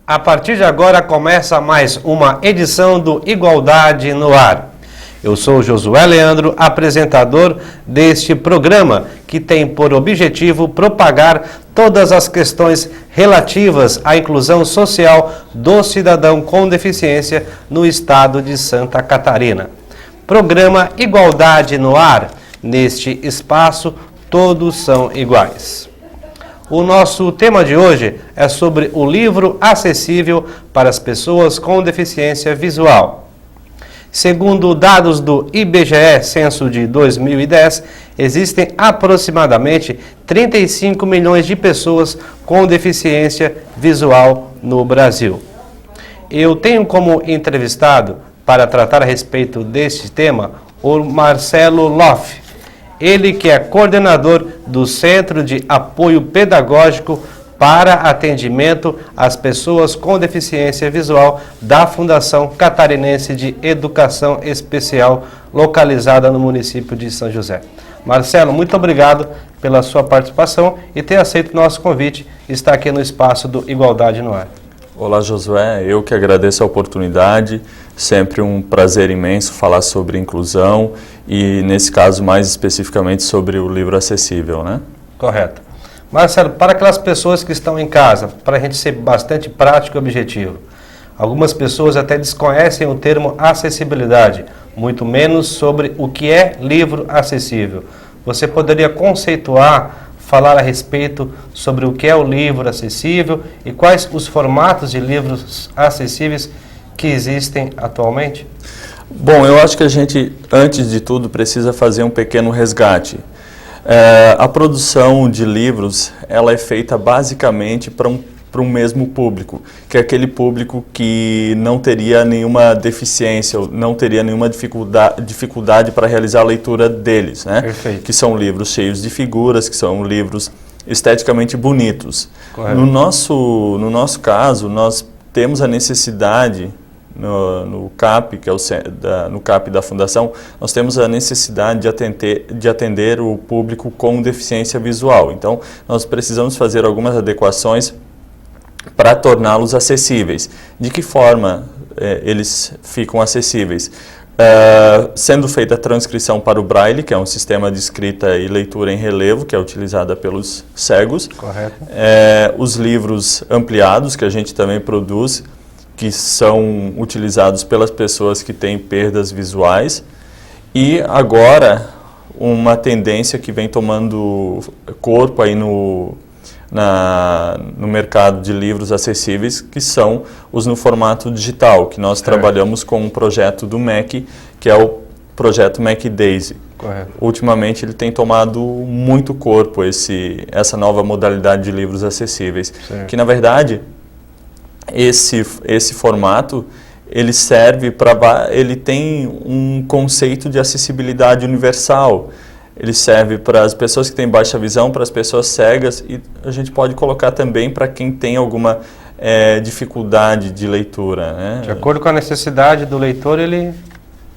A partir de agora começa mais uma edição do Igualdade no Ar. Eu sou Josué Leandro, apresentador deste programa, que tem por objetivo propagar todas as questões relativas à inclusão social do cidadão com deficiência no estado de Santa Catarina. Programa Igualdade no Ar. Neste espaço, todos são iguais. O nosso tema de hoje é sobre o livro acessível para as pessoas com deficiência visual. Segundo dados do IBGE, censo de 2010, existem aproximadamente 35 milhões de pessoas com deficiência visual no Brasil. Eu tenho como entrevistado, para tratar a respeito deste tema, o Marcelo Loff. Ele que é coordenador do Centro de Apoio Pedagógico para Atendimento às Pessoas com Deficiência Visual da Fundação Catarinense de Educação Especial, localizada no município de São José. Marcelo, muito obrigado pela sua participação e ter aceito o nosso convite e estar aqui no espaço do Igualdade no Ar. Olá, Josué, eu que agradeço a oportunidade, sempre um prazer imenso falar sobre inclusão e, nesse caso, mais especificamente sobre o livro acessível, né? Correto. Marcelo, para aquelas pessoas que estão em casa, para a gente ser bastante prático e objetivo, algumas pessoas até desconhecem o termo acessibilidade, muito menos sobre o que é livro acessível. Você poderia conceituar, falar a respeito sobre o que é o livro acessível e quais os formatos de livros acessíveis que existem atualmente? Bom, eu acho que a gente, antes de tudo, precisa fazer um pequeno resgate. A produção de livros, ela é feita basicamente para um mesmo público, que é aquele público que não teria nenhuma deficiência, ou não teria nenhuma dificuldade para realizar a leitura deles, né? Perfeito. Que são livros cheios de figuras, que são livros esteticamente bonitos. Correto. No nosso caso, nós temos a necessidade, no CAP, que é no CAP da Fundação, nós temos a necessidade de atender o público com deficiência visual. Então, nós precisamos fazer algumas adequações para torná-los acessíveis. De que forma eles ficam acessíveis? Sendo feita a transcrição para o Braille, que é um sistema de escrita e leitura em relevo, que é utilizada pelos cegos. Correto. Os livros ampliados, que a gente também produz, que são utilizados pelas pessoas que têm perdas visuais. E agora, uma tendência que vem tomando corpo aí no mercado de livros acessíveis, que são os no formato digital, que nós trabalhamos com um projeto do MEC, que é o projeto MEC Daisy. Correto. Ultimamente ele tem tomado muito corpo essa nova modalidade de livros acessíveis, Certo. que na verdade esse formato ele tem um conceito de acessibilidade universal. Ele serve para as pessoas que têm baixa visão, para as pessoas cegas, e a gente pode colocar também para quem tem alguma dificuldade de leitura, né? De acordo com a necessidade do leitor, ele...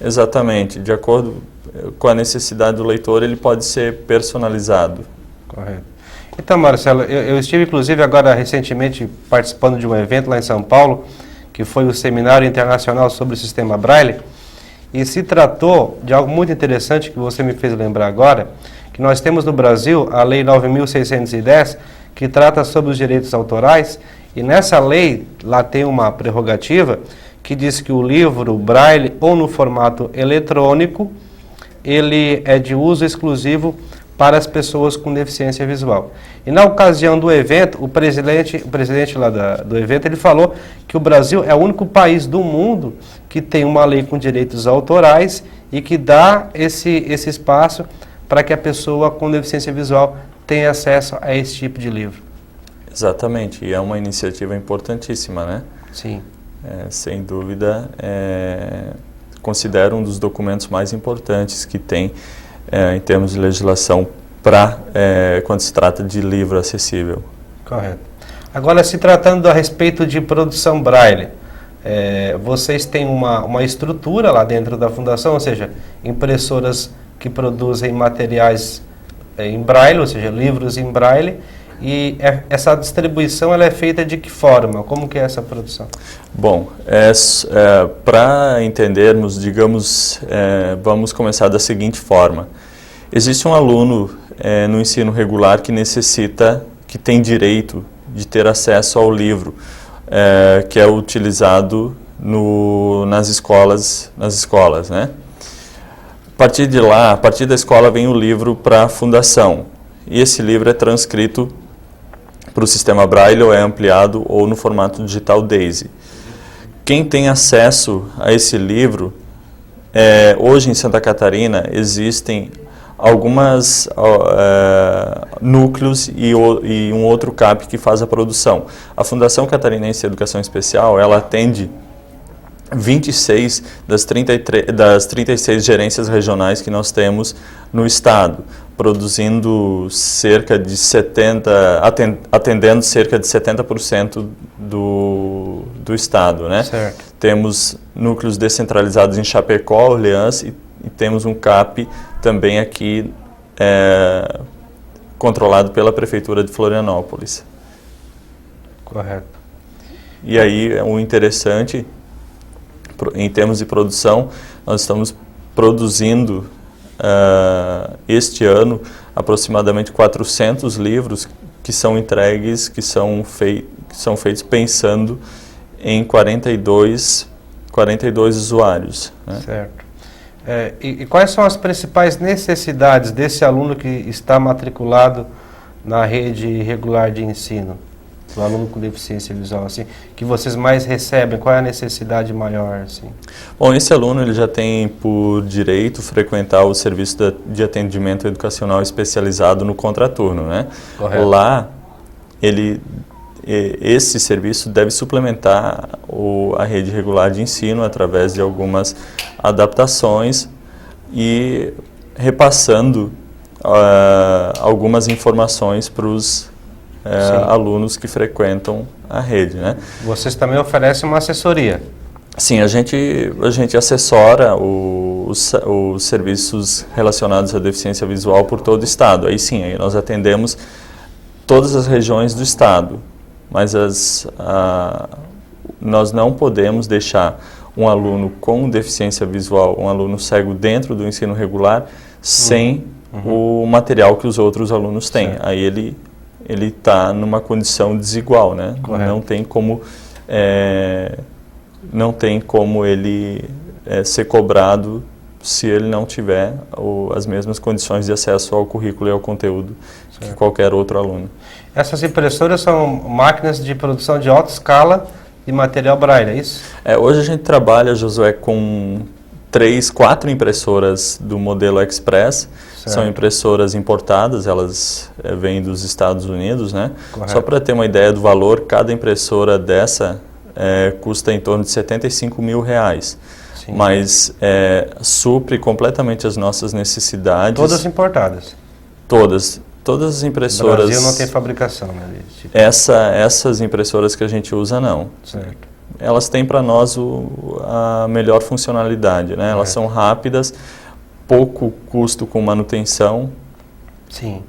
Exatamente, de acordo com a necessidade do leitor, ele pode ser personalizado. Correto. Então, Marcelo, eu estive inclusive agora recentemente participando de um evento lá em São Paulo, que foi o Seminário Internacional sobre o Sistema Braille, e se tratou de algo muito interessante que você me fez lembrar agora, que nós temos no Brasil a Lei 9.610, que trata sobre os direitos autorais, e nessa lei lá tem uma prerrogativa que diz que o livro Braille ou no formato eletrônico, ele é de uso exclusivo para as pessoas com deficiência visual. E na ocasião do evento, o presidente lá do evento, ele falou que o Brasil é o único país do mundo que tem uma lei com direitos autorais e que dá esse espaço para que a pessoa com deficiência visual tenha acesso a esse tipo de livro. Exatamente, e é uma iniciativa importantíssima, né? Sim. Sem dúvida, considero um dos documentos mais importantes que tem em termos de legislação quando se trata de livro acessível. Correto. Agora, se tratando a respeito de produção Braille, vocês têm uma estrutura lá dentro da Fundação, ou seja, impressoras que produzem materiais em Braille, ou seja, livros em Braille, E essa distribuição ela é feita de que forma? Como que é essa produção? Bom, para entendermos, digamos, vamos começar da seguinte forma. Existe um aluno no ensino regular que tem direito de ter acesso ao livro, que é utilizado nas escolas, né? A partir de lá, a partir da escola vem o livro para a fundação, e esse livro é transcrito para o sistema Braille, ou é ampliado, ou no formato digital DAISY. Quem tem acesso a esse livro, hoje em Santa Catarina, existem algumas núcleos e um outro CAP que faz a produção. A Fundação Catarinense de Educação Especial, ela atende 26 das 36 gerências regionais que nós temos no estado, produzindo cerca de 70, atendendo cerca de 70% do estado, né? Certo. Temos núcleos descentralizados em Chapecó, Orleans, e temos um CAP também aqui controlado pela Prefeitura de Florianópolis. Correto. E aí, o interessante, em termos de produção, nós estamos produzindo este ano aproximadamente 400 livros que são entregues, que são feitos pensando em 42 usuários, né? Certo. E quais são as principais necessidades desse aluno que está matriculado na rede regular de ensino? O aluno com deficiência visual, assim, que vocês mais recebem, qual é a necessidade maior, assim? Bom, esse aluno ele já tem por direito frequentar o serviço de atendimento educacional especializado no contraturno, né? Correto. Lá, esse serviço deve suplementar a rede regular de ensino através de algumas adaptações e repassando algumas informações para os alunos que frequentam a rede, né? Vocês também oferecem uma assessoria? Sim, a gente assessora os serviços relacionados à deficiência visual por todo o estado. Aí sim, aí nós atendemos todas as regiões do estado, mas nós não podemos deixar um aluno com deficiência visual, um aluno cego dentro do ensino regular, sem o material que os outros alunos têm. Certo. Aí ele está numa condição desigual, né? Correto. Não tem como ele ser cobrado se ele não tiver as mesmas condições de acesso ao currículo e ao conteúdo que qualquer outro aluno. Essas impressoras são máquinas de produção de alta escala de material Braille, é isso? Hoje a gente trabalha, Josué, com 4 impressoras do modelo Express. Certo. São impressoras importadas, elas vêm dos Estados Unidos, né? Correto. Só para ter uma ideia do valor, cada impressora dessa custa em torno de R$75 mil. Sim. Mas supre completamente as nossas necessidades. Todas importadas? Todas as impressoras. No Brasil não tem fabricação, né? Tipo. Essas impressoras que a gente usa, não. Certo. Elas têm para nós a melhor funcionalidade, né? Elas são rápidas, pouco custo com manutenção. Sim.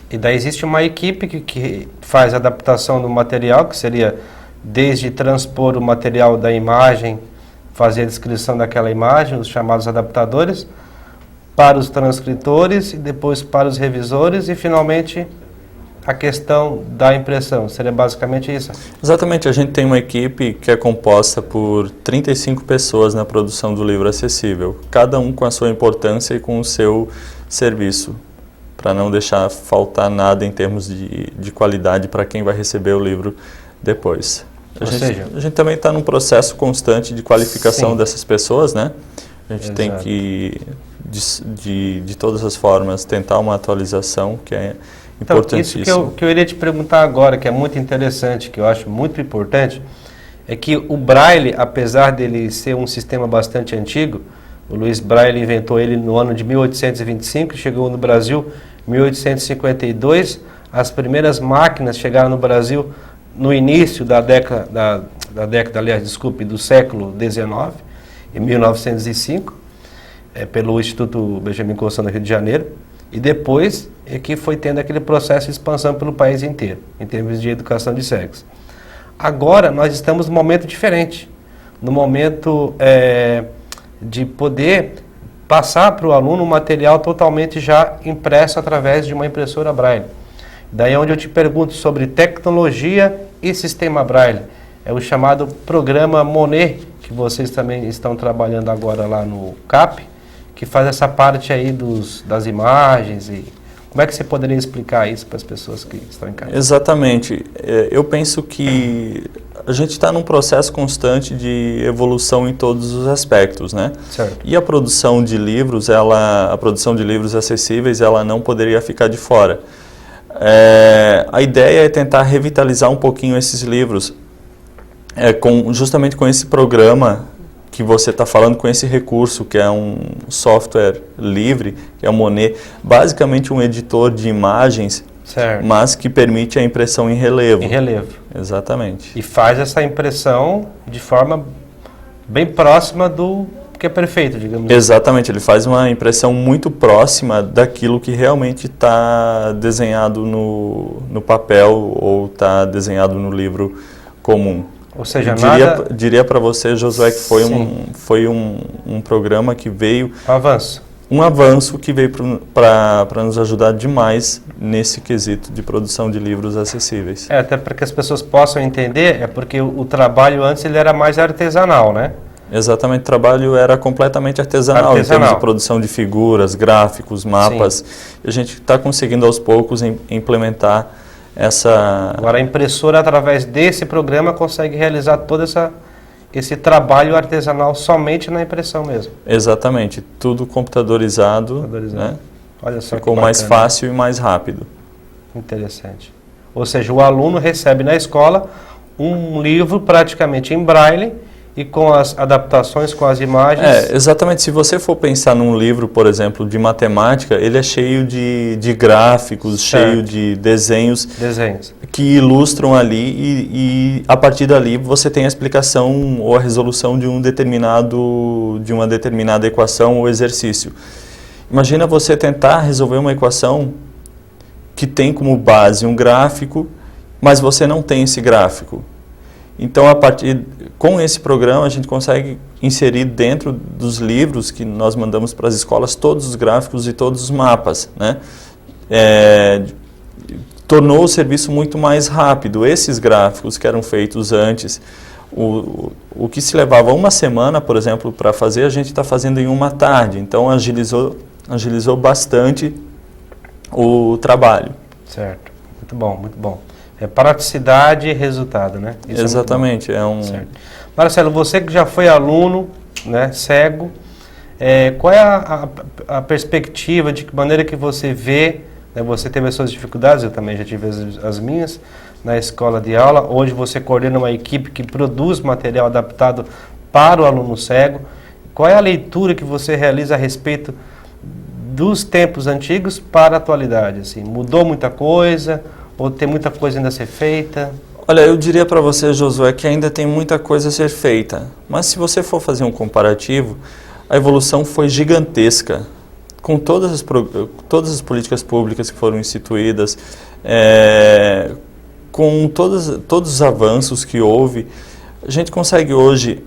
E daí existe uma equipe que faz a adaptação do material, que seria desde transpor o material da imagem, fazer a descrição daquela imagem, os chamados adaptadores, para os transcritores e depois para os revisores e finalmente a questão da impressão. Seria basicamente isso? Exatamente. A gente tem uma equipe que é composta por 35 pessoas na produção do livro acessível, cada um com a sua importância e com o seu serviço, para não deixar faltar nada em termos de qualidade para quem vai receber o livro depois. A gente também está num processo constante de qualificação Sim. dessas pessoas, né? A gente Exato. Tem que, de todas as formas, tentar uma atualização que é importantíssimo. Então, isso que eu iria te perguntar agora, que é muito interessante, que eu acho muito importante, é que o Braille, apesar dele ser um sistema bastante antigo, o Louis Braille inventou ele no ano de 1825, chegou no Brasil em 1852, as primeiras máquinas chegaram no Brasil no início da década, do século XIX, em 1905, pelo Instituto Benjamin Constant no Rio de Janeiro, e depois e que foi tendo aquele processo de expansão pelo país inteiro, em termos de educação de cegos. Agora nós estamos num momento diferente, no momento de poder passar para o aluno um material totalmente já impresso através de uma impressora Braille. Daí é onde eu te pergunto sobre tecnologia e sistema Braille. É o chamado programa Monet, que vocês também estão trabalhando agora lá no CAP, que faz essa parte aí das imagens. E como é que você poderia explicar isso para as pessoas que estão em casa? Exatamente. Eu penso que a gente está num processo constante de evolução em todos os aspectos, né? Certo. E a produção de livros, a produção de livros acessíveis, ela não poderia ficar de fora. A ideia é tentar revitalizar um pouquinho esses livros, justamente com esse programa que você está falando, com esse recurso, que é um software livre, que é o Monet, basicamente um editor de imagens, certo, mas que permite a impressão em relevo. Em relevo. Exatamente. E faz essa impressão de forma bem próxima do que é perfeito, digamos assim. Exatamente, ele faz uma impressão muito próxima daquilo que realmente está desenhado no papel ou está desenhado no livro comum. Ou seja, diria para você, Josué, que foi um programa que veio... Um avanço que veio para nos ajudar demais nesse quesito de produção de livros acessíveis. Até para que as pessoas possam entender, porque o trabalho antes ele era mais artesanal, né? Exatamente, o trabalho era completamente artesanal. Em termos de produção de figuras, gráficos, mapas. E a gente está conseguindo aos poucos implementar essa... Agora a impressora, através desse programa, consegue realizar todo esse trabalho artesanal somente na impressão mesmo. Exatamente, tudo computadorizado. Né? Olha só, ficou mais fácil e mais rápido. Interessante. Ou seja, o aluno recebe na escola um livro praticamente em braille e com as adaptações, com as imagens. Exatamente. Se você for pensar num livro, por exemplo, de matemática, ele é cheio de gráficos, certo, cheio de desenhos que ilustram ali e a partir dali você tem a explicação ou a resolução de uma determinada equação ou exercício. Imagina você tentar resolver uma equação que tem como base um gráfico, mas você não tem esse gráfico. Então, com esse programa, a gente consegue inserir dentro dos livros que nós mandamos para as escolas todos os gráficos e todos os mapas, né? Tornou o serviço muito mais rápido. Esses gráficos que eram feitos antes, o que se levava uma semana, por exemplo, para fazer, a gente está fazendo em uma tarde. Então, agilizou bastante o trabalho. Certo. Muito bom, muito bom. Praticidade e resultado, né? Isso exatamente. Certo. Marcelo, você que já foi aluno, né, cego, qual é a perspectiva, de que maneira que você vê, né, você teve as suas dificuldades, eu também já tive as minhas, na escola de aula. Hoje você coordena uma equipe que produz material adaptado para o aluno cego. Qual é a leitura que você realiza a respeito dos tempos antigos para a atualidade? Assim, mudou muita coisa? Ou tem muita coisa ainda a ser feita? Olha, eu diria para você, Josué, que ainda tem muita coisa a ser feita. Mas se você for fazer um comparativo, a evolução foi gigantesca. Com todas as políticas públicas que foram instituídas, com todos os avanços que houve, a gente consegue hoje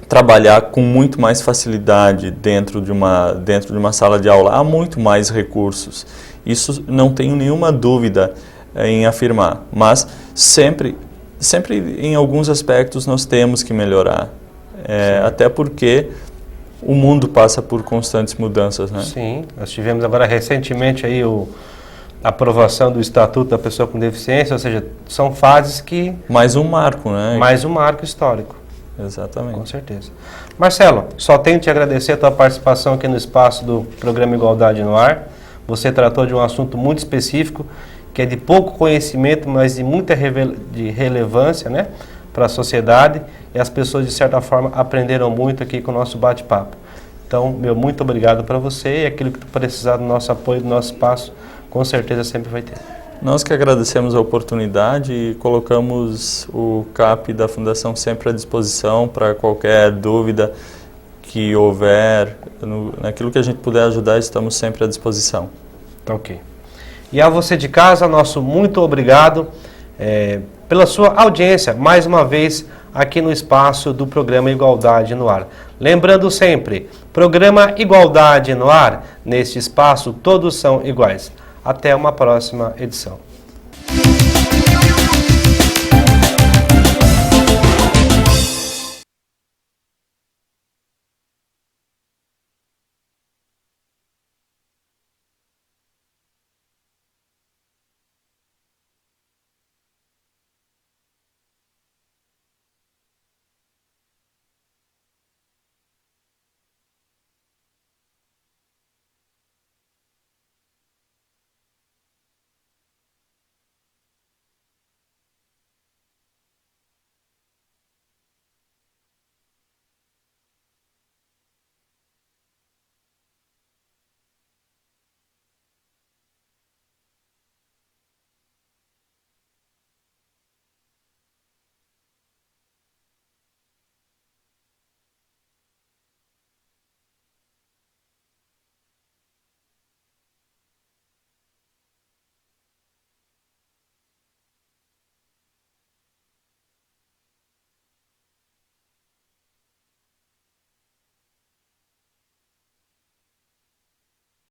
trabalhar com muito mais facilidade dentro de uma sala de aula. Há muito mais recursos. Isso não tenho nenhuma dúvida em afirmar, mas sempre em alguns aspectos nós temos que melhorar, até porque o mundo passa por constantes mudanças, né? Sim, nós tivemos agora recentemente aí a aprovação do Estatuto da Pessoa com Deficiência, ou seja, são fases que... Mais um marco, né? Mais um marco histórico. Exatamente. Com certeza. Marcelo, só tenho que te agradecer a tua participação aqui no espaço do programa Igualdade no Ar. Você tratou de um assunto muito específico, que é de pouco conhecimento, mas de muita relevância, né, para a sociedade, e as pessoas, de certa forma, aprenderam muito aqui com o nosso bate-papo. Então, muito obrigado para você, e aquilo que tu precisar do nosso apoio, do nosso espaço, com certeza sempre vai ter. Nós que agradecemos a oportunidade e colocamos o CAP da Fundação sempre à disposição para qualquer dúvida que houver, naquilo que a gente puder ajudar, estamos sempre à disposição. Ok. E a você de casa, nosso muito obrigado pela sua audiência, mais uma vez, aqui no espaço do programa Igualdade no Ar. Lembrando sempre, programa Igualdade no Ar, neste espaço todos são iguais. Até uma próxima edição.